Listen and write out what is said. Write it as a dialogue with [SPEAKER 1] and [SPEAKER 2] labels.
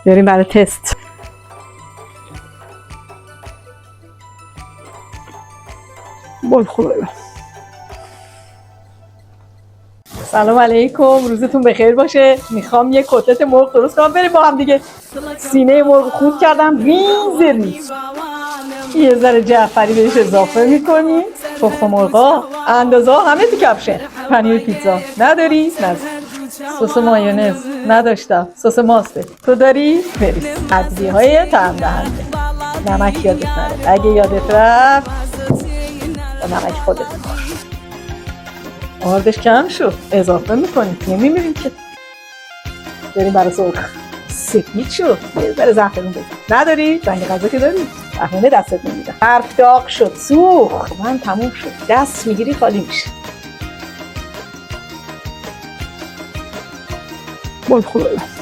[SPEAKER 1] بریم برای تست. بول خدایا. سلام علیکم، روزتون بخیر باشه. میخوام یه کتلت مرغ درست کنم بریم با هم دیگه. سینه مرغ خورد کردم ریز ریز. یه ذره جعفری بهش اضافه میکنیم. تخم مرغا اندازه ها همه تو کفشه. پنیر پیتزا نداری؟ نداری. سس مایونز نداشتم. سس ماسته. تو داری؟ بریز. ادویه های طعم دهنده. نمک یادت نره. اگه یادت رفت با نمک خودت کار. آردش کم شد. اضافه میکنیم. نمیمیریم که. بریم برای سرخ. سفید شد. یه ذره زعفرون بزن. نداری؟ زنگ غذا که داری؟ زعفرون دستت نمیدم. حرف داغ شد. سوخت. من تموم شد. دست میگیری خالی میشه. بول خدایا.